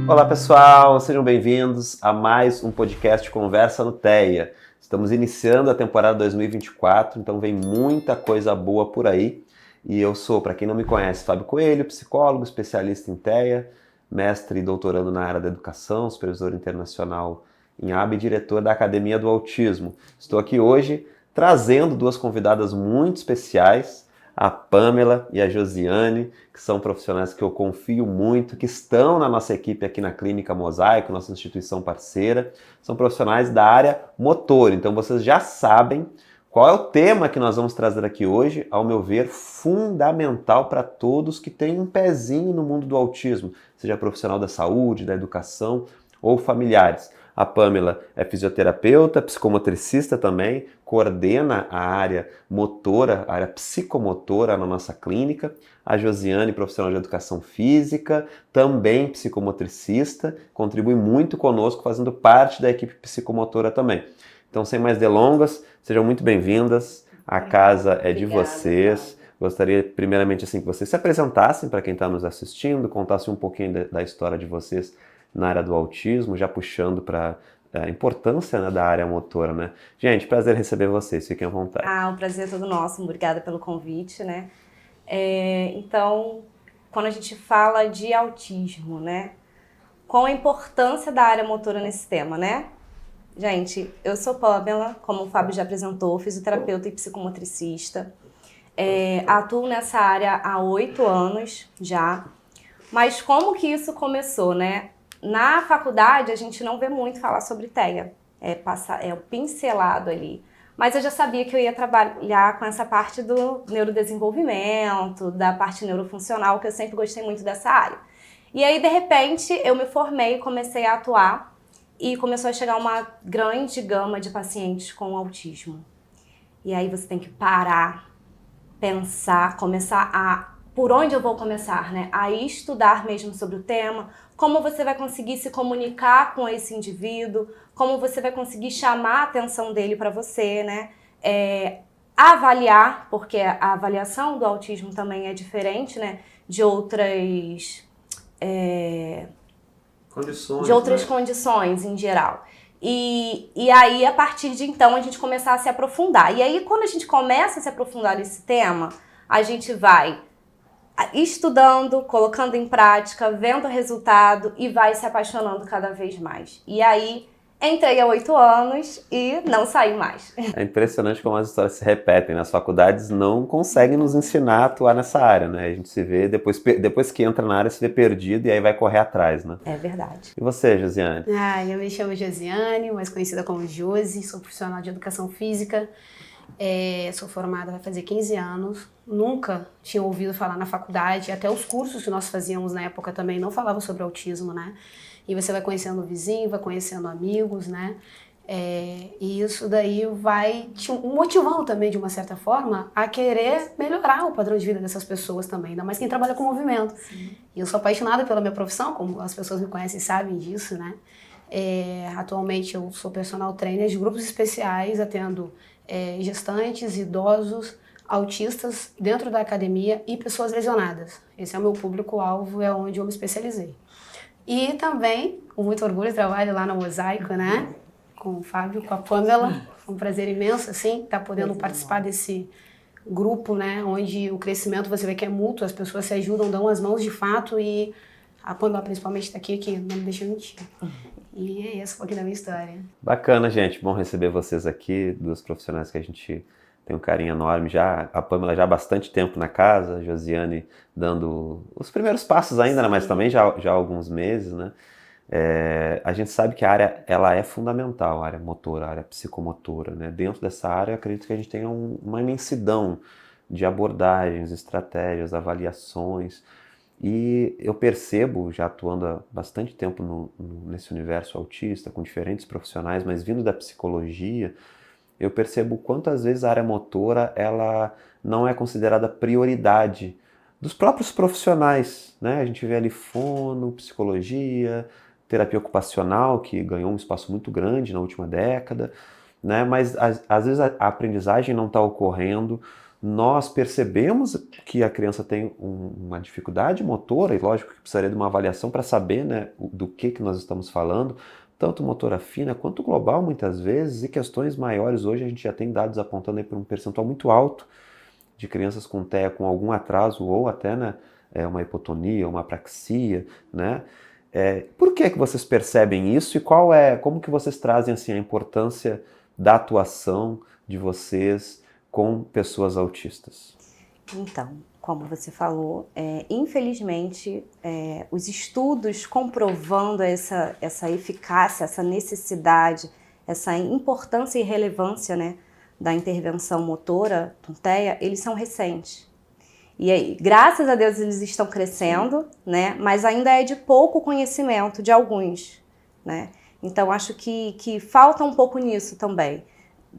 Olá pessoal, sejam bem-vindos a mais um podcast Conversa no TEA. Estamos iniciando a temporada 2024, então vem muita coisa boa por aí. E eu sou, para quem não me conhece, Fábio Coelho, psicólogo, especialista em TEA, mestre e doutorando na área da educação, supervisor internacional em AB e diretor da Academia do Autismo. Estou aqui hoje trazendo duas convidadas muito especiais, a Pamela e a Josiane, que são profissionais que eu confio muito, que estão na nossa equipe aqui na Clínica Mosaico, nossa instituição parceira. São profissionais da área motor, então vocês já sabem qual é o tema que nós vamos trazer aqui hoje, ao meu ver, fundamental para todos que têm um pezinho no mundo do autismo, seja profissional da saúde, da educação ou familiares. A Pamela é fisioterapeuta, psicomotricista também, coordena a área motora, a área psicomotora na nossa clínica. A Josiane, profissional de educação física, também psicomotricista, contribui muito conosco, fazendo parte da equipe psicomotora também. Então, sem mais delongas, sejam muito bem-vindas. A casa é de vocês. Gostaria, primeiramente, assim, que vocês se apresentassem para quem está nos assistindo, contassem um pouquinho da história de vocês na área do autismo, já puxando para a importância, né, da área motora, né? Gente, prazer receber vocês, fiquem à vontade. O prazer é todo nosso, obrigada pelo convite, né? Então, quando a gente fala de autismo, né? Qual a importância da área motora nesse tema, né? Gente, eu sou Pamela, como o Fábio já apresentou, fisioterapeuta e psicomotricista. Atuo nessa área há 8 anos já. Mas como que isso começou, né? Na faculdade, a gente não vê muito falar sobre TEA, é o pincelado ali. Mas eu já sabia que eu ia trabalhar com essa parte do neurodesenvolvimento, da parte neurofuncional, que eu sempre gostei muito dessa área. E aí, de repente, eu me formei, comecei a atuar e começou a chegar uma grande gama de pacientes com autismo. E aí você tem que parar, pensar, por onde eu vou começar, né? A estudar mesmo sobre o tema, como você vai conseguir se comunicar com esse indivíduo, como você vai conseguir chamar a atenção dele para você, né? Avaliar, porque a avaliação do autismo também é diferente, né? De outras condições em geral. E aí, a partir de então, a gente começar a se aprofundar. E aí, quando a gente começa a se aprofundar nesse tema, a gente vai estudando, colocando em prática, vendo o resultado e vai se apaixonando cada vez mais. E aí, entrei há 8 anos e não saí mais. É impressionante como as histórias se repetem, né? As faculdades não conseguem nos ensinar a atuar nessa área, né? A gente se vê, depois que entra na área, se vê perdido e aí vai correr atrás, né? É verdade. E você, Josiane? Eu me chamo Josiane, mais conhecida como Josi, sou profissional de educação física. Sou formada vai fazer 15 anos, nunca tinha ouvido falar na faculdade, até os cursos que nós fazíamos na época também não falavam sobre autismo, né? E você vai conhecendo o vizinho, vai conhecendo amigos, né? E isso daí vai te motivando também, de uma certa forma, a querer melhorar o padrão de vida dessas pessoas também, ainda mais quem trabalha com movimento. Sim. E eu sou apaixonada pela minha profissão, como as pessoas me conhecem e sabem disso, né? Atualmente eu sou personal trainer de grupos especiais, atendo gestantes, idosos, autistas dentro da academia e pessoas lesionadas. Esse é o meu público-alvo, é onde eu me especializei. E também, com muito orgulho, trabalho lá na Mosaico, né? Com o Fábio, com a Pamela. É um prazer imenso, assim, estar podendo participar desse grupo, né? Onde o crescimento, você vê que é mútuo, as pessoas se ajudam, dão as mãos de fato e a Pamela principalmente está aqui, que não me deixa mentir. E é isso, um pouquinho da minha história. Bacana, gente. Bom receber vocês aqui, duas profissionais que a gente tem um carinho enorme já. A Pamela já há bastante tempo na casa, a Josiane dando os primeiros passos ainda, né? Mas também já há alguns meses, né? A gente sabe que a área ela é fundamental, a área motora, a área psicomotora, né? Dentro dessa área, eu acredito que a gente tenha uma imensidão de abordagens, estratégias, avaliações. E eu percebo, já atuando há bastante tempo nesse universo autista, com diferentes profissionais, mas vindo da psicologia, eu percebo quantas vezes a área motora ela não é considerada prioridade dos próprios profissionais, né? A gente vê ali fono, psicologia, terapia ocupacional, que ganhou um espaço muito grande na última década, né? Mas às vezes a aprendizagem não está ocorrendo nós percebemos que a criança tem uma dificuldade motora, e lógico que precisaria de uma avaliação para saber, né, do que nós estamos falando, tanto motora fina quanto global muitas vezes, e questões maiores hoje a gente já tem dados apontando aí para um percentual muito alto de crianças com TEA com algum atraso ou até, né, uma hipotonia, uma apraxia, né? Por que vocês percebem isso e como que vocês trazem assim, a importância da atuação de vocês com pessoas autistas? Então, como você falou, infelizmente, os estudos comprovando essa eficácia, essa necessidade, essa importância e relevância, né, da intervenção motora do TEA, eles são recentes. E aí, graças a Deus, eles estão crescendo, né, mas ainda é de pouco conhecimento de alguns, né? Então, acho que falta um pouco nisso também.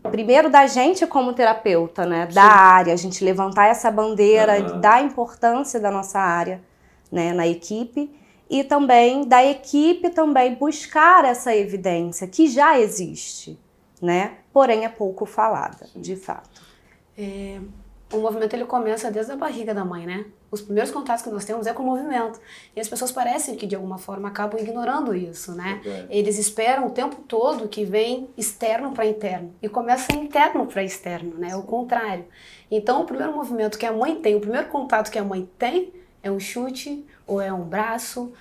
Primeiro da gente como terapeuta, né, da área, a gente levantar essa bandeira da importância da nossa área, né, na equipe, e também da equipe também buscar essa evidência que já existe, né, porém é pouco falada, de fato. O movimento ele começa desde a barriga da mãe, né? Os primeiros contatos que nós temos é com o movimento. E as pessoas parecem que, de alguma forma, acabam ignorando isso, né? Eles esperam o tempo todo que vem externo para interno. E começa interno para externo, né? O contrário. Então, o primeiro movimento que a mãe tem, o primeiro contato que a mãe tem é um chute ou é um braço.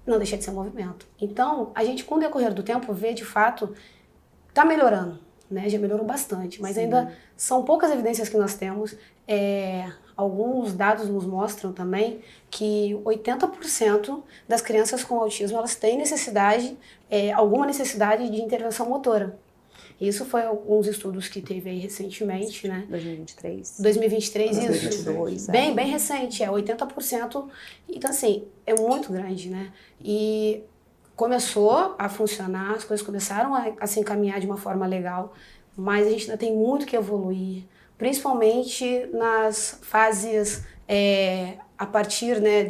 Não deixa de ser movimento. Então, a gente, com o decorrer do tempo, vê, de fato, tá melhorando. Né, já melhorou bastante, mas ainda são poucas evidências que nós temos. Alguns dados nos mostram também que 80% das crianças com autismo elas têm necessidade, alguma necessidade de intervenção motora. Isso foi alguns estudos que teve aí recentemente, né? 2023. 2023, isso. 2022, bem recente, 80%. Então, assim, é muito grande, né? E começou a funcionar, as coisas começaram a se encaminhar de uma forma legal, mas a gente ainda tem muito que evoluir, principalmente nas fases a partir, né,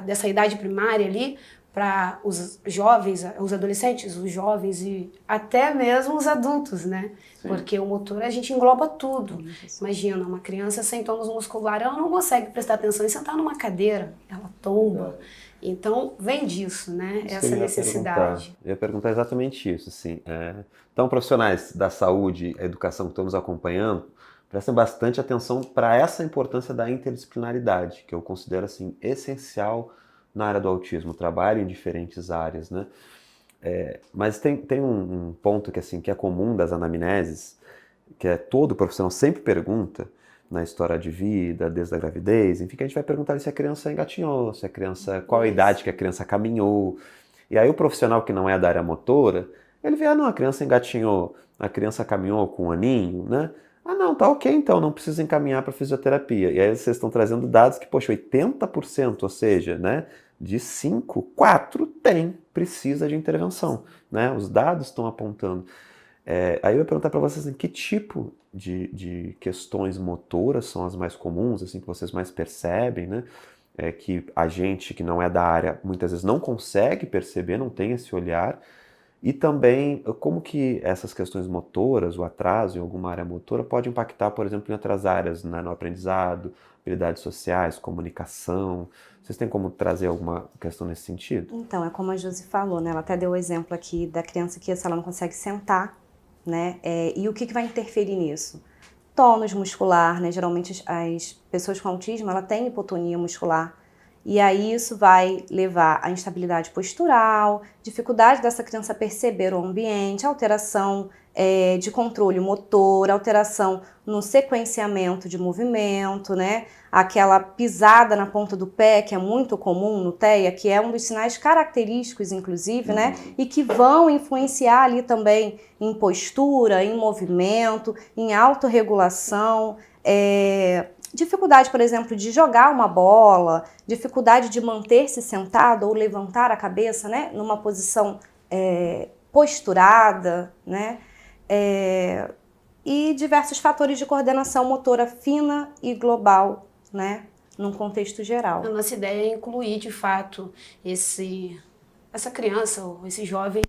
dessa idade primária ali, para os jovens, os adolescentes, os jovens e até mesmo os adultos, né? Sim. Porque o motor a gente engloba tudo. Imagina, uma criança sem tônus muscular, ela não consegue prestar atenção e sentar numa cadeira, ela tomba. Então, vem disso, né? Essa necessidade. Eu ia perguntar exatamente isso, assim. Então, profissionais da saúde, a educação que estão nos acompanhando, prestem bastante atenção para essa importância da interdisciplinaridade, que eu considero, assim, essencial na área do autismo, trabalho em diferentes áreas, né? Mas tem um ponto que, assim, que é comum das anamneses, que todo profissional sempre pergunta, na história de vida, desde a gravidez, enfim, que a gente vai perguntar se a criança engatinhou, se a criança, qual a idade que a criança caminhou. E aí o profissional que não é da área motora, ele vê, não, a criança engatinhou, a criança caminhou com um aninho, né? Não, tá ok então, não precisa encaminhar para fisioterapia. E aí vocês estão trazendo dados que, poxa, 80%, ou seja, né, de 5, 4 precisa de intervenção, né? Os dados estão apontando. Aí eu ia perguntar para vocês, assim, que tipo de questões motoras são as mais comuns, assim, que vocês mais percebem, né? Que a gente que não é da área muitas vezes não consegue perceber, não tem esse olhar. E também como que essas questões motoras, o atraso em alguma área motora pode impactar, por exemplo, em outras áreas, né, no aprendizado, habilidades sociais, comunicação. Vocês têm como trazer alguma questão nesse sentido? Então, é como a Josi falou, né? Ela até deu o exemplo aqui da criança que ela não consegue sentar, né? E o que vai interferir nisso? Tônus muscular, né? Geralmente as pessoas com autismo, ela tem hipotonia muscular. E aí isso vai levar à instabilidade postural, dificuldade dessa criança perceber o ambiente, alteração de controle motor, alteração no sequenciamento de movimento, né? Aquela pisada na ponta do pé, que é muito comum no TEA, que é um dos sinais característicos, inclusive, né? E que vão influenciar ali também em postura, em movimento, em autorregulação, dificuldade, por exemplo, de jogar uma bola, dificuldade de manter-se sentado ou levantar a cabeça, né, numa posição posturada, né, e diversos fatores de coordenação motora fina e global, né, num contexto geral. A nossa ideia é incluir, de fato, essa criança ou esse jovem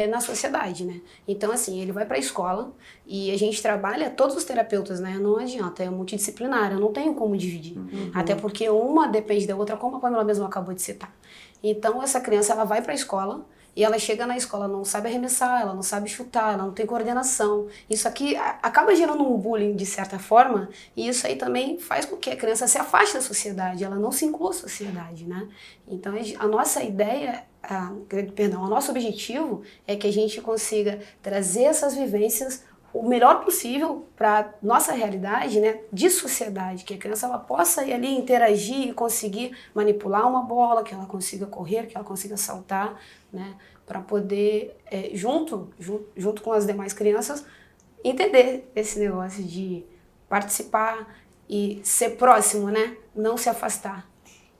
na sociedade, né? Então, assim, ele vai para a escola e a gente trabalha, todos os terapeutas, né? Não adianta, é multidisciplinar, eu não tenho como dividir. Até porque uma depende da outra, como a Pamela mesmo acabou de citar. Então, essa criança, ela vai para a escola e ela chega na escola, não sabe arremessar, ela não sabe chutar, ela não tem coordenação. Isso aqui acaba gerando um bullying, de certa forma, e isso aí também faz com que a criança se afaste da sociedade, ela não se inclua à sociedade, né? Então, a nossa ideia, o nosso objetivo é que a gente consiga trazer essas vivências o melhor possível para nossa realidade, né, de sociedade, que a criança ela possa ir ali interagir e conseguir manipular uma bola, que ela consiga correr, que ela consiga saltar, né, para poder, junto com as demais crianças, entender esse negócio de participar e ser próximo, né, não se afastar.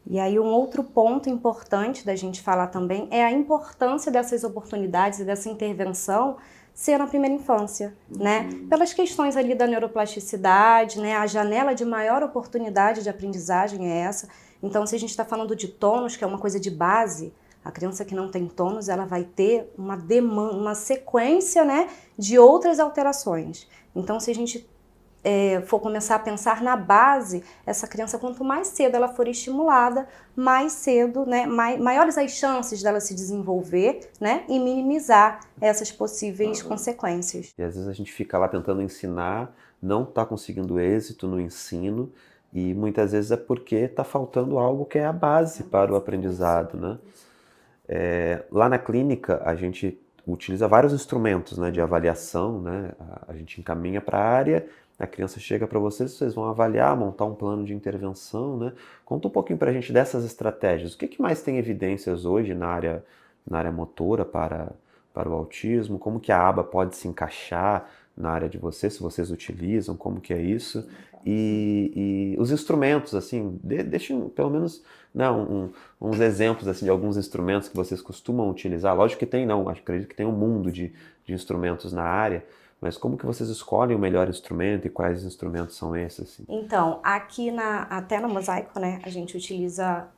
E aí um outro ponto importante da gente falar também é a importância dessas oportunidades e dessa intervenção ser na primeira infância, né? Pelas questões ali da neuroplasticidade, né? A janela de maior oportunidade de aprendizagem é essa. Então, se a gente está falando de tônus, que é uma coisa de base, a criança que não tem tônus, ela vai ter uma sequência, né, de outras alterações. Então, se a gente for começar a pensar na base, essa criança, quanto mais cedo ela for estimulada, mais cedo, né, maiores as chances dela se desenvolver, né, e minimizar essas possíveis consequências. E às vezes a gente fica lá tentando ensinar, não está conseguindo êxito no ensino, e muitas vezes é porque está faltando algo que é a base para o aprendizado, né? Lá na clínica a gente utiliza vários instrumentos, né, de avaliação, né? A gente encaminha para a área, a criança chega para vocês vão avaliar, montar um plano de intervenção, né? Conta um pouquinho para a gente dessas estratégias. O que mais tem evidências hoje na área motora para o autismo? Como que a aba pode se encaixar na área de vocês, se vocês utilizam, como que é isso? E os instrumentos, assim, deixem pelo menos uns exemplos assim, de alguns instrumentos que vocês costumam utilizar. Lógico que tem, acredito que tem um mundo de instrumentos na área, mas como que vocês escolhem o melhor instrumento e quais instrumentos são esses? Assim? Então, aqui até na Mosaico, né, a gente utiliza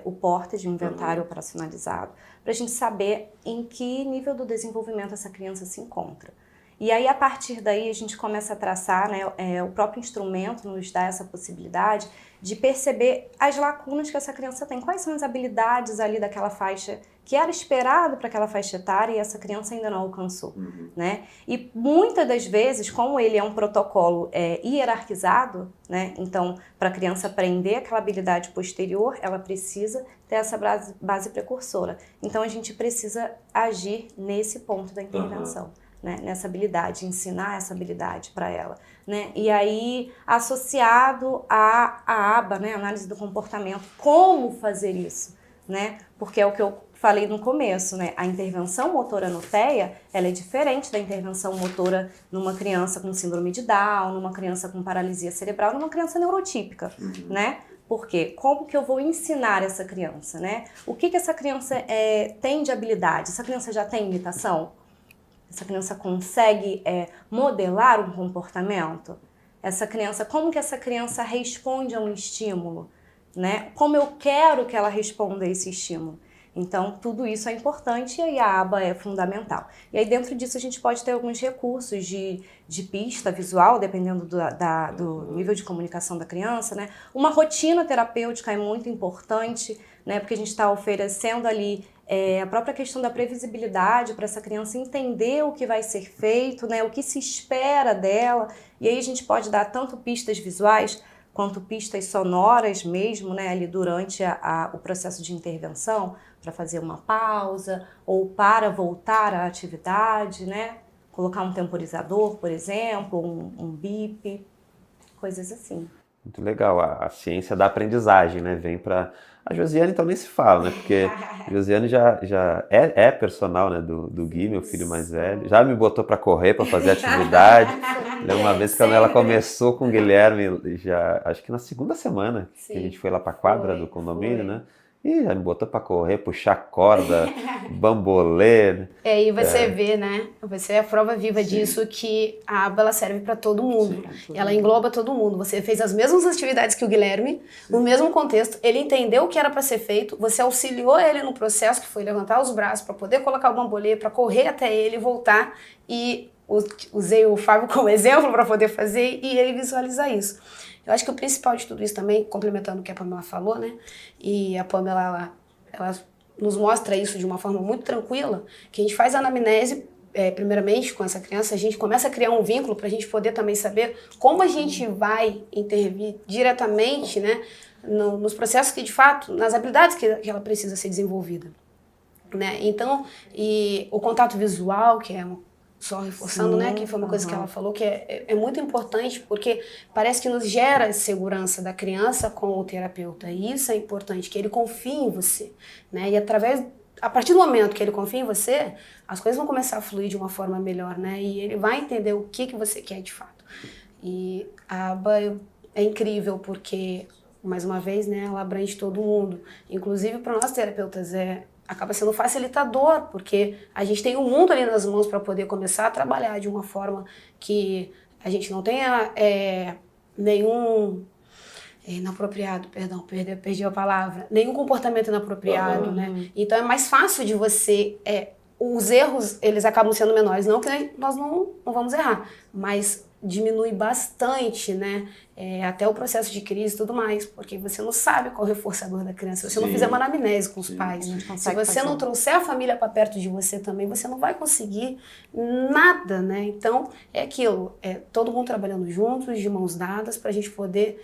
o porte de inventário operacionalizado para a gente saber em que nível do desenvolvimento essa criança se encontra. E aí, a partir daí, a gente começa a traçar, né, o próprio instrumento nos dá essa possibilidade de perceber as lacunas que essa criança tem. Quais são as habilidades ali daquela faixa que era esperado para aquela faixa etária e essa criança ainda não alcançou, né? E muitas das vezes, como ele é um protocolo hierarquizado, né? Então, para a criança aprender aquela habilidade posterior, ela precisa ter essa base precursora. Então, a gente precisa agir nesse ponto da intervenção. Né, nessa habilidade, ensinar essa habilidade para ela, né? E aí, associado à aba, né, análise do comportamento, como fazer isso, né? Porque é o que eu falei no começo, né? A intervenção motora no TEA, ela é diferente da intervenção motora numa criança com síndrome de Down, numa criança com paralisia cerebral, numa criança neurotípica, né? Porque como que eu vou ensinar essa criança, né? O que essa criança tem de habilidade? Essa criança já tem imitação? Essa criança consegue modelar um comportamento? Como que essa criança responde a um estímulo? Né? Como eu quero que ela responda a esse estímulo? Então, tudo isso é importante e aí a aba é fundamental. E aí dentro disso a gente pode ter alguns recursos de pista visual, dependendo do nível de comunicação da criança, né? Uma rotina terapêutica é muito importante, né? Porque a gente está oferecendo ali a própria questão da previsibilidade para essa criança entender o que vai ser feito, né? O que se espera dela. E aí a gente pode dar tanto pistas visuais quanto pistas sonoras mesmo, né? Ali durante o processo de intervenção, para fazer uma pausa ou para voltar à atividade, né? Colocar um temporizador, por exemplo, um bip, coisas assim. Muito legal, a ciência da aprendizagem, né? Vem para... A Josiane então nem se fala, né? Porque a Josiane já é personal, né? Do Gui, meu filho mais velho. Já me botou para correr, para fazer atividade. Uma vez quando ela começou com o Guilherme, acho que na segunda semana, que a gente foi lá para a quadra do condomínio, né? Ih, já me botou para correr, puxar corda, bambolê. E você vê, né? Você é a prova viva disso, que a aba ela serve para todo mundo. Ela engloba todo mundo. Você fez as mesmas atividades que o Guilherme, no mesmo contexto. Ele entendeu o que era para ser feito. Você auxiliou ele no processo, que foi levantar os braços para poder colocar o bambolê, para correr até ele, voltar. E usei o Fábio como exemplo para poder fazer e ele visualizar isso. Eu acho que o principal de tudo isso também, complementando o que a Pamela falou, né? E a Pamela, ela nos mostra isso de uma forma muito tranquila, que a gente faz a anamnese, primeiramente, com essa criança, a gente começa a criar um vínculo para a gente poder também saber como a gente vai intervir diretamente, né? Nos processos que, de fato, nas habilidades que ela precisa ser desenvolvida, né? Então, e o contato visual, que é só reforçando, né, que foi uma coisa que ela falou, que é muito importante, porque parece que nos gera segurança da criança com o terapeuta, e isso é importante, que ele confie em você, né, e a partir do momento que ele confia em você, as coisas vão começar a fluir de uma forma melhor, né, e ele vai entender o que você quer de fato. E a aba é incrível, porque, mais uma vez, né, ela abrange todo mundo, inclusive para nós terapeutas, acaba sendo facilitador, porque a gente tem o mundo ali nas mãos para poder começar a trabalhar de uma forma que a gente não tenha nenhum inapropriado, perdão, perdi a palavra, nenhum comportamento inapropriado, né? Então é mais fácil de você, os erros, eles acabam sendo menores, não que nós não vamos errar, mas diminui bastante, né? Até o processo de crise e tudo mais, porque você não sabe qual é o reforçador da criança. Se você não fizer uma anamnese com os pais, se você não trouxer a família para perto de você também, você não vai conseguir nada, né? Então, é aquilo, todo mundo trabalhando juntos, de mãos dadas, para a gente poder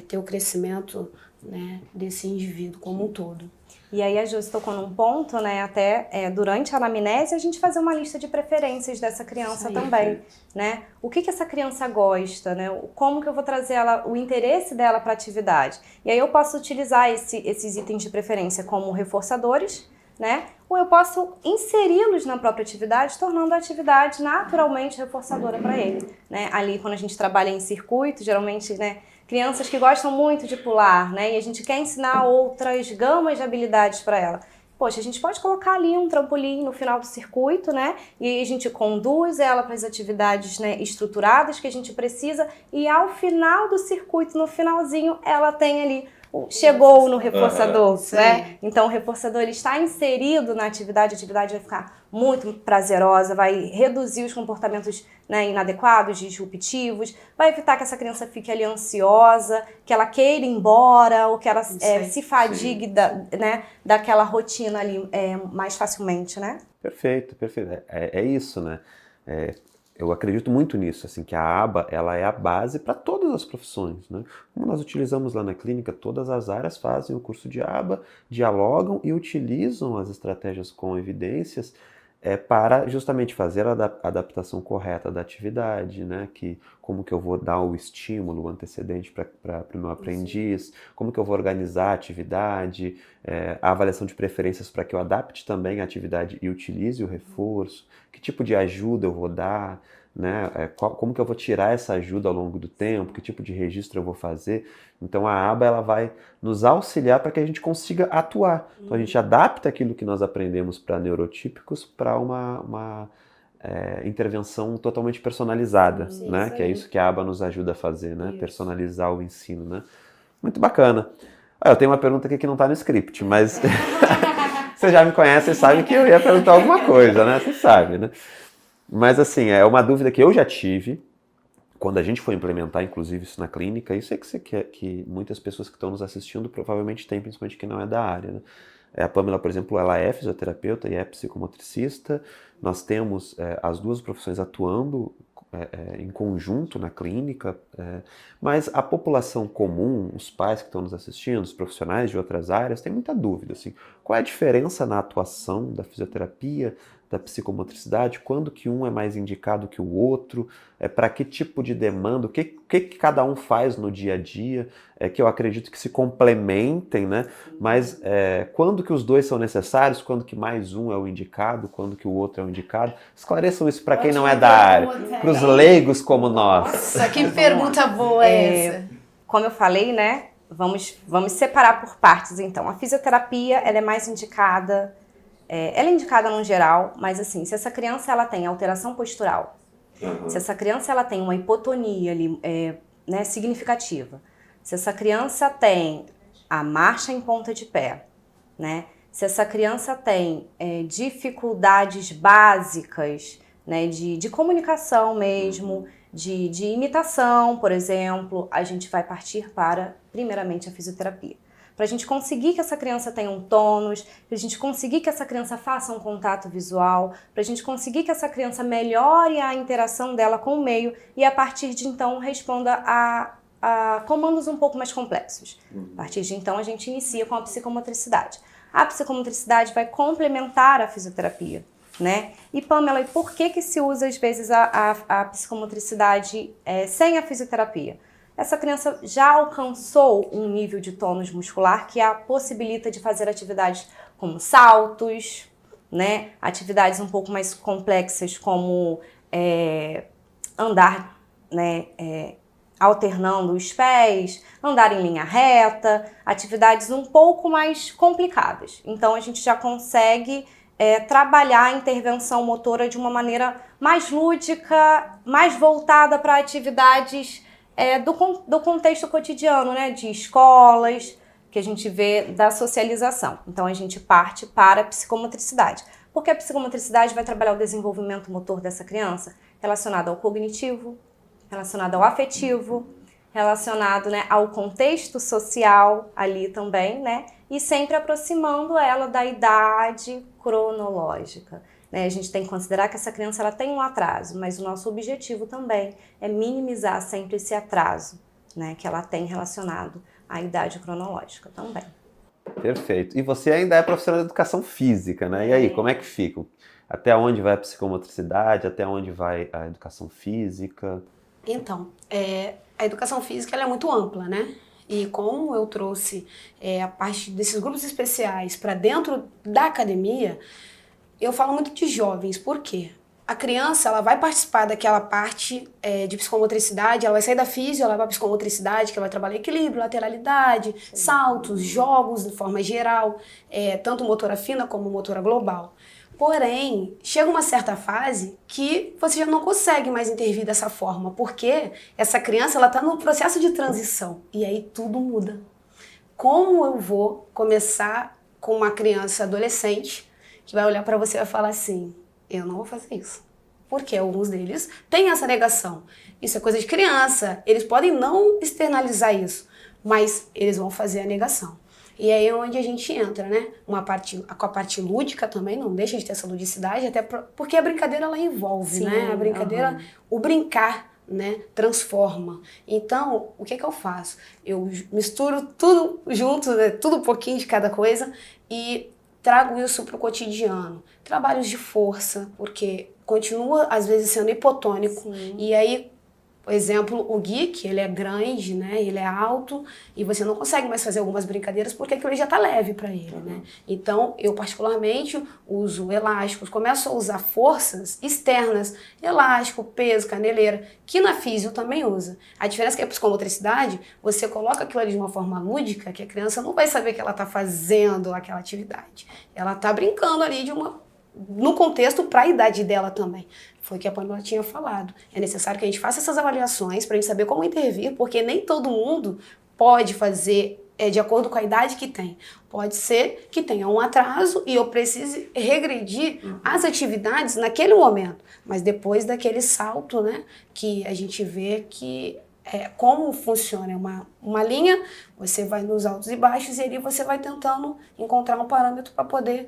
ter o crescimento, né, desse indivíduo como um todo. E aí a Josi tocou num ponto, né, até durante a anamnese, a gente fazer uma lista de preferências dessa criança também, né? O que essa criança gosta, né? Como que eu vou trazer o interesse dela para a atividade? E aí eu posso utilizar esses itens de preferência como reforçadores, né? Ou eu posso inseri-los na própria atividade, tornando a atividade naturalmente reforçadora para ele, né? Ali, quando a gente trabalha em circuito, geralmente, né, crianças que gostam muito de pular, né? E a gente quer ensinar outras gamas de habilidades para ela. Poxa, a gente pode colocar ali um trampolim no final do circuito, né? E aí a gente conduz ela para as atividades, né, estruturadas que a gente precisa. E ao final do circuito, no finalzinho, ela tem ali, chegou no reforçador, né? Então o reforçador ele está inserido na atividade, a atividade vai ficar muito prazerosa, vai reduzir os comportamentos, né, inadequados, disruptivos, vai evitar que essa criança fique ali ansiosa, que ela queira ir embora, ou que ela se fadigue daquela rotina ali mais facilmente, né? Perfeito, perfeito. É isso, né? Eu acredito muito nisso, assim, que a aba ela é a base para todas as profissões, né? Como nós utilizamos lá na clínica, todas as áreas fazem o curso de aba, dialogam e utilizam as estratégias com evidências para justamente fazer a adaptação correta da atividade, né? Como que eu vou dar o estímulo, o antecedente para o meu aprendiz, como que eu vou organizar a atividade, a avaliação de preferências para que eu adapte também a atividade e utilize o reforço, que tipo de ajuda eu vou dar, né? Como que eu vou tirar essa ajuda ao longo do tempo, que tipo de registro eu vou fazer. Então a aba ela vai nos auxiliar para que a gente consiga atuar. Então a gente adapta aquilo que nós aprendemos para neurotípicos para uma intervenção totalmente personalizada, né? Que é isso que a aba nos ajuda a fazer, né? Personalizar o ensino, né? Muito bacana. Eu tenho uma pergunta aqui que não está no script, mas você já me conhece e sabe que eu ia perguntar alguma coisa, né? Você sabe, né? Mas assim, é uma dúvida que eu já tive quando a gente foi implementar, inclusive, isso na clínica. Isso é que muitas pessoas que estão nos assistindo provavelmente têm, principalmente que não é da área, né? A Pamela, por exemplo, ela é fisioterapeuta e é psicomotricista. Nós temos as duas profissões atuando em conjunto na clínica, mas a população comum, os pais que estão nos assistindo, os profissionais de outras áreas, tem muita dúvida, assim, qual é a diferença na atuação da fisioterapia, da psicomotricidade, quando que um é mais indicado que o outro, para que tipo de demanda, o que cada um faz no dia a dia, que eu acredito que se complementem, né? Mas quando que os dois são necessários, quando que mais um é o indicado, quando que o outro é o indicado. Esclareçam isso para quem não é da área, para os leigos como nós. Nossa, que pergunta boa é essa? Como eu falei, né? Vamos separar por partes, então. A fisioterapia, ela é mais indicada, ela é indicada no geral, mas assim, se essa criança ela tem alteração postural, se essa criança ela tem uma hipotonia ali, né, significativa, se essa criança tem a marcha em ponta de pé, né, se essa criança tem dificuldades básicas, né, de comunicação mesmo, de imitação, por exemplo, a gente vai partir para, primeiramente, a fisioterapia. Para a gente conseguir que essa criança tenha um tônus, para a gente conseguir que essa criança faça um contato visual, para a gente conseguir que essa criança melhore a interação dela com o meio e, a partir de então, responda a comandos um pouco mais complexos. A partir de então, a gente inicia com a psicomotricidade. A psicomotricidade vai complementar a fisioterapia, né? E Pamela, e por que se usa às vezes a psicomotricidade sem a fisioterapia? Essa criança já alcançou um nível de tônus muscular que a possibilita de fazer atividades como saltos, né? Atividades um pouco mais complexas como andar, né? Alternando os pés, andar em linha reta, atividades um pouco mais complicadas. Então a gente já consegue trabalhar a intervenção motora de uma maneira mais lúdica, mais voltada para atividades do contexto cotidiano, né? De escolas, que a gente vê da socialização. Então a gente parte para a psicomotricidade. Porque a psicomotricidade vai trabalhar o desenvolvimento motor dessa criança relacionado ao cognitivo, relacionado ao afetivo, relacionado, né, ao contexto social ali também, né? E sempre aproximando ela da idade cronológica, né? A gente tem que considerar que essa criança ela tem um atraso, mas o nosso objetivo também é minimizar sempre esse atraso, né, que ela tem relacionado à idade cronológica também. Perfeito. E você ainda é professora de educação física, né? E aí, como é que fica? Até onde vai a psicomotricidade? Até onde vai a educação física? Então, a educação física ela é muito ampla, né? E como eu trouxe a parte desses grupos especiais para dentro da academia, eu falo muito de jovens. Por quê? A criança ela vai participar daquela parte de psicomotricidade, ela vai sair da físio, ela vai para psicomotricidade, que ela vai trabalhar equilíbrio, lateralidade, saltos, jogos de forma geral, tanto motora fina como motora global. Porém, chega uma certa fase que você já não consegue mais intervir dessa forma, porque essa criança ela está no processo de transição e aí tudo muda. Como eu vou começar com uma criança adolescente que vai olhar para você e vai falar assim, eu não vou fazer isso? Porque alguns deles têm essa negação. Isso é coisa de criança, eles podem não externalizar isso, mas eles vão fazer a negação. E aí é onde a gente entra, né? Com a parte lúdica também, não deixa de ter essa ludicidade, até porque a brincadeira ela envolve, sim, né? A brincadeira, o brincar, né? Transforma. Então, o que eu faço? Eu misturo tudo junto, né? Tudo um pouquinho de cada coisa e trago isso para o cotidiano. Trabalhos de força, porque continua às vezes sendo hipotônico. Sim. E aí, por exemplo, o geek, ele é grande, né? Ele é alto e você não consegue mais fazer algumas brincadeiras porque aquilo já está leve para ele, né? Então, eu particularmente uso elásticos, começo a usar forças externas, elástico, peso, caneleira, que na físio também usa. A diferença é que a psicomotricidade, você coloca aquilo ali de uma forma lúdica, que a criança não vai saber que ela está fazendo aquela atividade. Ela está brincando ali no contexto para a idade dela também. Foi o que a Pamela tinha falado. É necessário que a gente faça essas avaliações para a gente saber como intervir, porque nem todo mundo pode fazer de acordo com a idade que tem. Pode ser que tenha um atraso e eu precise regredir as atividades naquele momento, mas depois daquele salto, né, que a gente vê que como funciona uma linha, você vai nos altos e baixos e ali você vai tentando encontrar um parâmetro para poder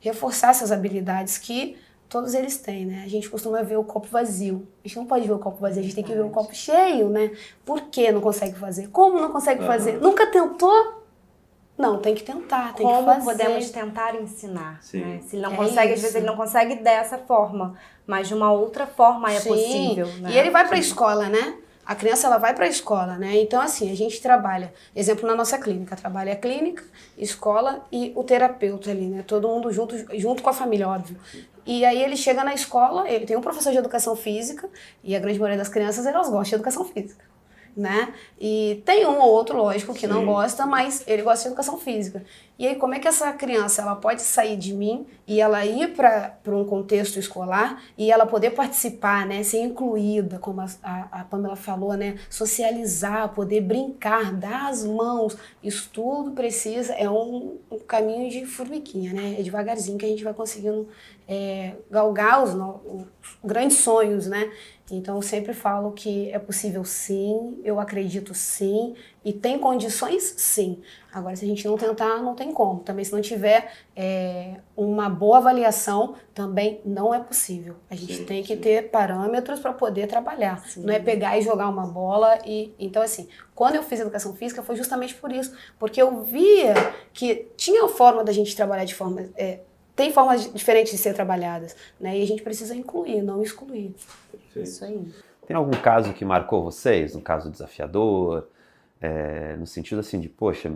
reforçar essas habilidades que todos eles têm, né? A gente costuma ver o copo vazio. A gente não pode ver o copo vazio, a gente tem que ver o copo cheio, né? Por que não consegue fazer? Como não consegue fazer? Nunca tentou? Não, tem que tentar, tem que fazer. Como podemos tentar ensinar, né? Se ele não consegue, às vezes ele não consegue dessa forma, mas de uma outra forma é possível, né? E ele vai para a escola, né? A criança ela vai para a escola, né? Então, assim, a gente trabalha, exemplo, na nossa clínica, trabalha a clínica, escola e o terapeuta ali, né? Todo mundo junto com a família, óbvio. E aí ele chega na escola, ele tem um professor de educação física e a grande maioria das crianças, elas gostam de educação física. né? E tem um ou outro, lógico, que não gosta, mas ele gosta de educação física. E aí, como é que essa criança ela pode sair de mim e ela ir para um contexto escolar e ela poder participar, né? Ser incluída, como a Pamela falou, né? Socializar, poder brincar, dar as mãos. Isso tudo precisa, é um caminho de formiguinha, né? É devagarzinho que a gente vai conseguindo galgar os grandes sonhos, né? Então, eu sempre falo que é possível sim, eu acredito sim, e tem condições sim. Agora, se a gente não tentar, não tem como. Também, se não tiver uma boa avaliação, também não é possível. A gente tem que ter parâmetros para poder trabalhar. Sim. Não é pegar e jogar uma bola. Então, assim, quando eu fiz educação física, foi justamente por isso. Porque eu via que tinha forma da gente trabalhar de forma... tem formas diferentes de ser trabalhadas, né? E a gente precisa incluir, não excluir. Isso aí. Tem algum caso que marcou vocês? Um caso desafiador? No sentido assim de, poxa,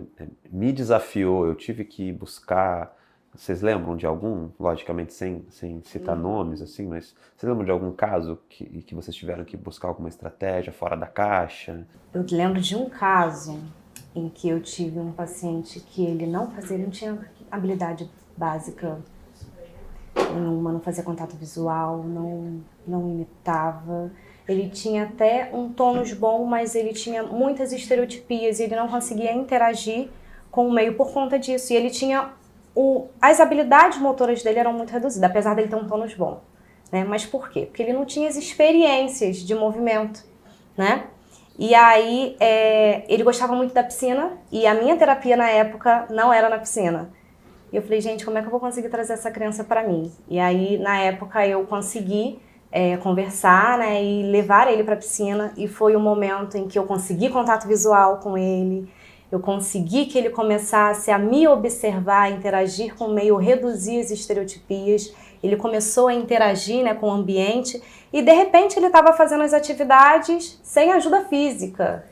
me desafiou, eu tive que buscar... Vocês lembram de algum? Logicamente sem citar nomes, assim, mas vocês lembram de algum caso que vocês tiveram que buscar alguma estratégia fora da caixa? Eu lembro de um caso em que eu tive um paciente que ele não tinha habilidade básica nenhuma, não fazia contato visual, não imitava. Ele tinha até um tônus bom, mas ele tinha muitas estereotipias e ele não conseguia interagir com o meio por conta disso. E ele tinha... as habilidades motoras dele eram muito reduzidas, apesar dele ter um tônus bom, né? Mas por quê? Porque ele não tinha as experiências de movimento, né? E aí, ele gostava muito da piscina e a minha terapia na época não era na piscina. E eu falei, gente, como é que eu vou conseguir trazer essa criança para mim? E aí, na época, eu consegui conversar, né, e levar ele para a piscina. E foi o momento em que eu consegui contato visual com ele. Eu consegui que ele começasse a me observar, a interagir com o meio, reduzir as estereotipias. Ele começou a interagir, né, com o ambiente. E, de repente, ele estava fazendo as atividades sem ajuda física.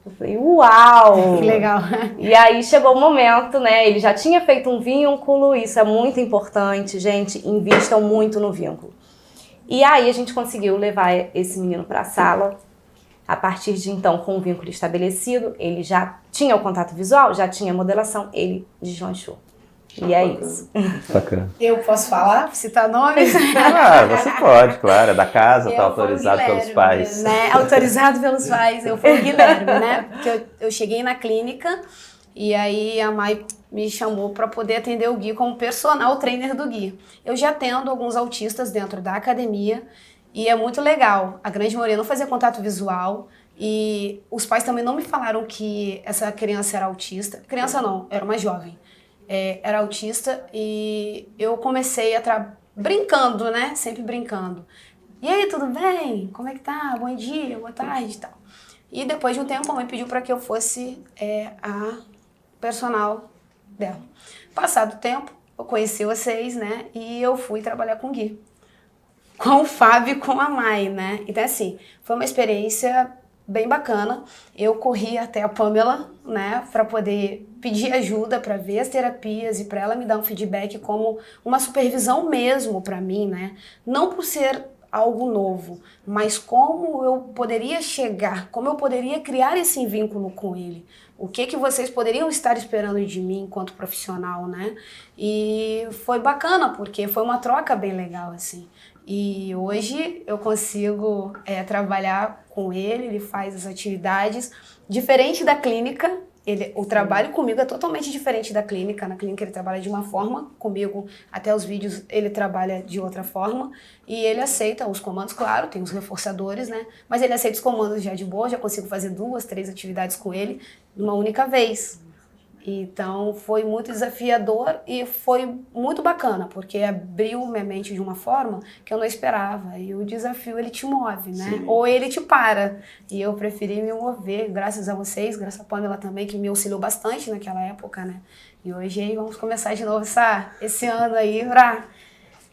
Eu falei, uau! Que legal! E aí chegou o momento, né? Ele já tinha feito um vínculo, isso é muito importante, gente, invistam muito no vínculo. E aí a gente conseguiu levar esse menino para a sala. A partir de então, com o vínculo estabelecido, ele já tinha o contato visual, já tinha a modelação, ele deslanchou. E é isso. Bacana. Eu posso falar? Citar nomes? Ah, você pode, claro. É da casa, tá autorizado pelos pais. Né? Autorizado pelos pais. Eu fui o Guilherme, né? Porque eu cheguei na clínica e aí a Mai me chamou para poder atender o Gui como personal trainer do Gui. Eu já atendo alguns autistas dentro da academia e é muito legal. A grande maioria não fazia contato visual e os pais também não me falaram que essa criança era autista. Criança não, era uma jovem. Era autista e eu comecei brincando, né? Sempre brincando. E aí, tudo bem? Como é que tá? Bom dia, boa tarde e tal. E depois de um tempo, a mãe pediu para que eu fosse a personal dela. Passado o tempo, eu conheci vocês, né? E eu fui trabalhar com o Gui. Com o Fábio e com a Mai, né? Então, assim, foi uma experiência bem bacana. Eu corri até a Pamela, né, para poder pedir ajuda, para ver as terapias e para ela me dar um feedback como uma supervisão mesmo para mim, né? Não por ser algo novo, mas como eu poderia chegar, como eu poderia criar esse vínculo com ele. O que vocês poderiam estar esperando de mim enquanto profissional, né? E foi bacana, porque foi uma troca bem legal, assim. E hoje eu consigo trabalhar com ele faz as atividades diferente da clínica. O trabalho comigo é totalmente diferente da clínica. Na clínica ele trabalha de uma forma, comigo até os vídeos ele trabalha de outra forma. E ele aceita os comandos, claro, tem os reforçadores, né? Mas ele aceita os comandos já de boa, já consigo fazer 2, 3 atividades com ele numa única vez. Então foi muito desafiador e foi muito bacana, porque abriu minha mente de uma forma que eu não esperava. E o desafio, ele te move, né? Sim. Ou ele te para. E eu preferi me mover, graças a vocês, graças a Pamela também, que me auxiliou bastante naquela época, né? E hoje aí vamos começar de novo esse ano aí pra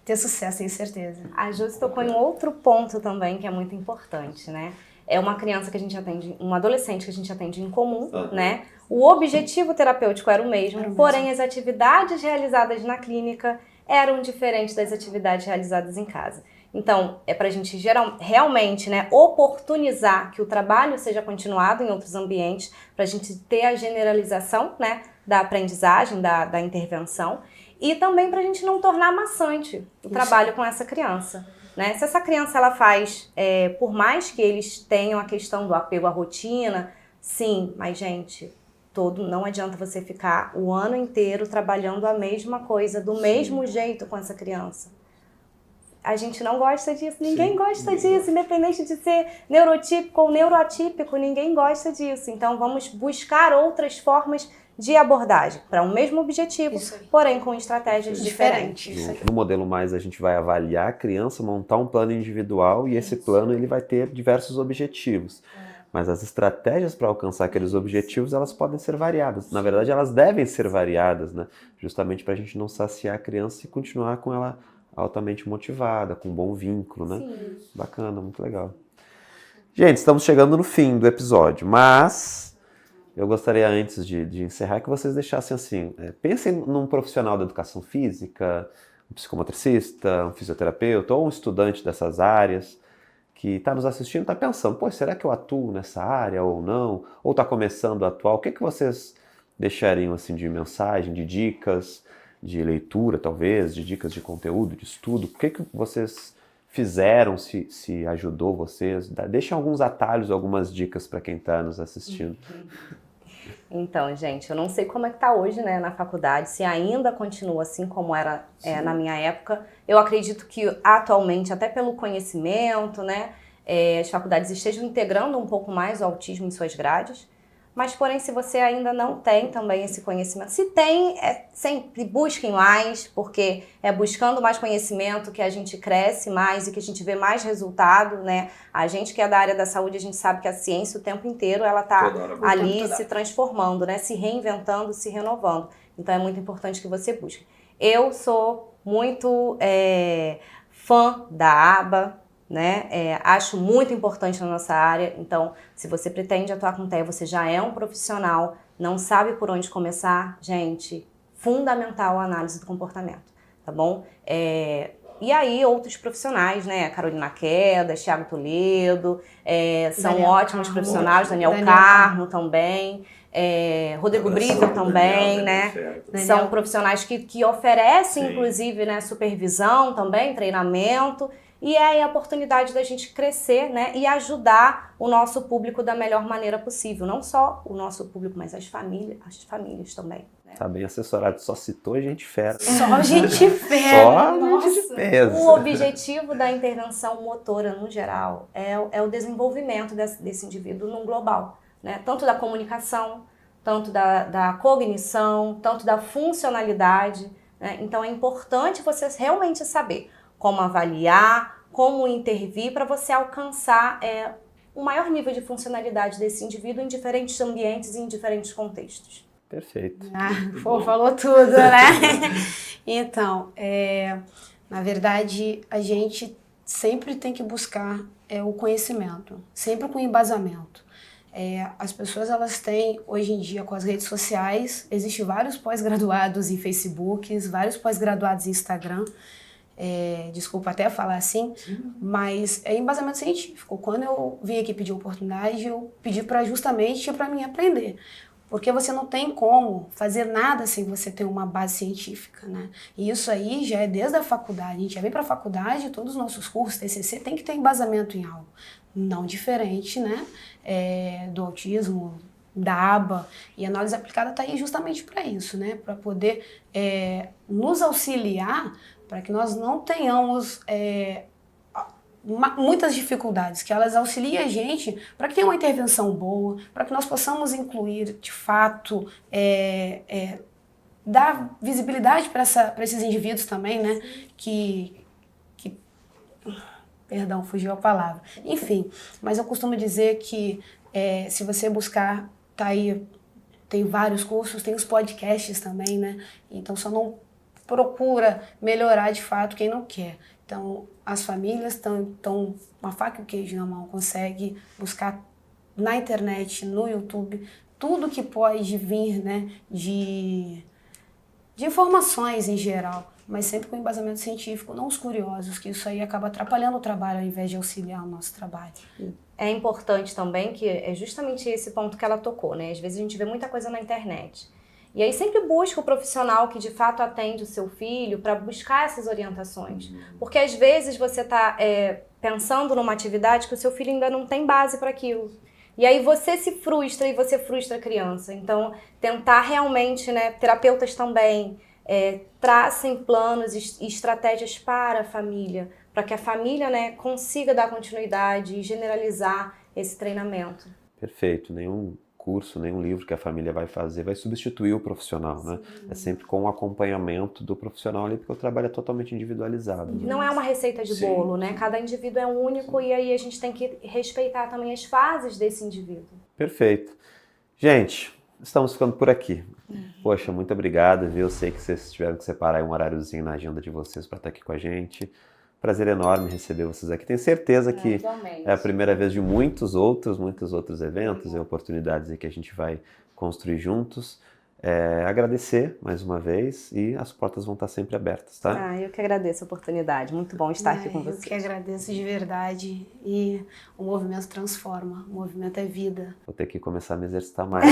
ter sucesso, tenho certeza. A Josi tocou em outro ponto também que é muito importante, né? É uma criança que a gente atende, um adolescente que a gente atende em comum, né? O objetivo terapêutico era o mesmo, porém as atividades realizadas na clínica eram diferentes das atividades realizadas em casa. Então, é para a gente realmente, né, oportunizar que o trabalho seja continuado em outros ambientes, para a gente ter a generalização, né, da aprendizagem, da intervenção, e também para a gente não tornar maçante o trabalho com essa criança. Né? Se essa criança ela faz, por mais que eles tenham a questão do apego à rotina, sim, mas gente, não adianta você ficar o ano inteiro trabalhando a mesma coisa, do mesmo jeito com essa criança. A gente não gosta disso, ninguém gosta disso, independente de ser neurotípico ou neuroatípico, ninguém gosta disso. Então vamos buscar outras formas de abordagem para um mesmo objetivo, porém com estratégias diferentes. No modelo mais, a gente vai avaliar a criança, montar um plano individual e esse plano ele vai ter diversos objetivos. Mas as estratégias para alcançar aqueles objetivos, elas podem ser variadas. Na verdade, elas devem ser variadas, né? Justamente para a gente não saciar a criança e continuar com ela altamente motivada, com um bom vínculo, né? Sim. Bacana, muito legal. Gente, estamos chegando no fim do episódio, mas eu gostaria, antes de encerrar, que vocês deixassem assim, pensem num profissional da educação física, um psicomotricista, um fisioterapeuta ou um estudante dessas áreas que está nos assistindo, está pensando, pô, será que eu atuo nessa área ou não? Ou está começando a atuar? O que vocês deixariam assim, de mensagem, de dicas, de leitura talvez, de dicas de conteúdo, de estudo? O que vocês fizeram, se ajudou vocês? Deixem alguns atalhos, algumas dicas para quem está nos assistindo. Então, gente, eu não sei como é que tá hoje, né, na faculdade, se ainda continua assim como era na minha época. Eu acredito que atualmente, até pelo conhecimento, né, as faculdades estejam integrando um pouco mais o autismo em suas grades. Mas, porém, se você ainda não tem também esse conhecimento, se tem, sempre busquem mais, porque é buscando mais conhecimento que a gente cresce mais e que a gente vê mais resultado, né? A gente que é da área da saúde, a gente sabe que a ciência o tempo inteiro, ela tá ali se transformando, né? Se reinventando, se renovando. Então, é muito importante que você busque. Eu sou muito fã da aba, né? Acho muito importante na nossa área. Então, se você pretende atuar com TEA, você já é um profissional, não sabe por onde começar, gente, fundamental a análise do comportamento, tá bom? E aí, outros profissionais, né? Carolina Quedas, Thiago Toledo, são Daniel ótimos Carmo, profissionais, Daniel Carmo também, Rodrigo Brito também, né? São profissionais que oferecem, inclusive, né, supervisão também, treinamento. E é a oportunidade da gente crescer, né, e ajudar o nosso público da melhor maneira possível. Não só o nosso público, mas as famílias também. Né? Tá bem assessorado, só citou gente fera. Só gente fera. Só gente de peso. O objetivo da intervenção motora, no geral, é o desenvolvimento desse indivíduo num global. Né? Tanto da comunicação, tanto da cognição, tanto da funcionalidade. Né? Então é importante você realmente saber como avaliar, como intervir para você alcançar o maior nível de funcionalidade desse indivíduo em diferentes ambientes e em diferentes contextos. Perfeito. Falou tudo, né? Então, na verdade, a gente sempre tem que buscar o conhecimento, sempre com embasamento. As pessoas, elas têm, hoje em dia, com as redes sociais, existem vários pós-graduados em Facebook, vários pós-graduados em Instagram, desculpa até falar assim, mas é embasamento científico. Quando eu vim aqui pedir oportunidade, eu pedi justamente para mim aprender. Porque você não tem como fazer nada sem você ter uma base científica, né? E isso aí já é desde a faculdade. A gente já vem para a faculdade, todos os nossos cursos, TCC, tem que ter embasamento em algo. Não diferente, né? Do autismo, da aba. E a análise aplicada está aí justamente para isso, né? Para poder nos auxiliar para que nós não tenhamos muitas dificuldades, que elas auxiliem a gente para que tenha uma intervenção boa, para que nós possamos incluir, de fato, dar visibilidade para esses indivíduos também, né? Perdão, fugiu a palavra. Enfim, mas eu costumo dizer que se você buscar, tá aí, tem vários cursos, tem os podcasts também, né? Então só não procura melhorar de fato quem não quer. Então, as famílias estão uma faca e o queijo na mão, consegue buscar na internet, no YouTube, tudo que pode vir, né, de informações em geral, mas sempre com embasamento científico, não os curiosos, que isso aí acaba atrapalhando o trabalho ao invés de auxiliar o nosso trabalho. É importante também que é justamente esse ponto que ela tocou, né? Às vezes a gente vê muita coisa na internet. E aí sempre busca o profissional que de fato atende o seu filho para buscar essas orientações. Porque às vezes você está pensando numa atividade que o seu filho ainda não tem base para aquilo. E aí você se frustra e você frustra a criança. Então, tentar realmente, né, terapeutas também tracem planos e estratégias para a família, para que a família, né, consiga dar continuidade e generalizar esse treinamento. Perfeito, nenhum curso, nenhum livro que a família vai fazer vai substituir o profissional, né? É sempre com o acompanhamento do profissional ali, porque o trabalho é totalmente individualizado. Não é uma receita de bolo, né? Cada indivíduo é único e aí a gente tem que respeitar também as fases desse indivíduo. Perfeito. Gente, estamos ficando por aqui. Poxa, muito obrigado, viu? Eu sei que vocês tiveram que separar um horáriozinho na agenda de vocês para estar aqui com a gente. Prazer enorme receber vocês aqui. Tenho certeza que é a primeira vez de muitos outros eventos e oportunidades aí que a gente vai construir juntos. Agradecer mais uma vez e as portas vão estar sempre abertas, tá? Eu que agradeço a oportunidade. Muito bom estar aqui com Eu vocês. que agradeço de verdade. E o movimento transforma. O movimento é vida. Vou ter que começar a me exercitar mais.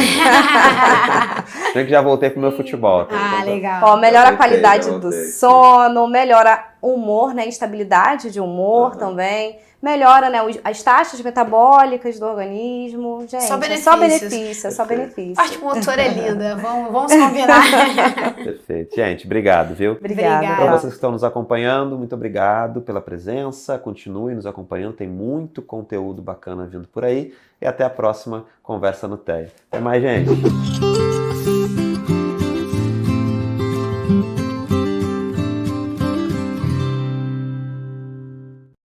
Bem que já voltei pro meu futebol. Tá? Legal. Melhora a qualidade do sono, melhora o humor, né? Estabilidade de humor também. Melhora, né, as taxas metabólicas do organismo. Gente, Só só benefício. A parte motora é linda. Vamos combinar. Perfeito. Gente, obrigado, viu? Obrigada. Para vocês que estão nos acompanhando, muito obrigado pela presença. Continue nos acompanhando, tem muito conteúdo bacana vindo por aí. E até a próxima Conversa no TEA. Até mais, gente!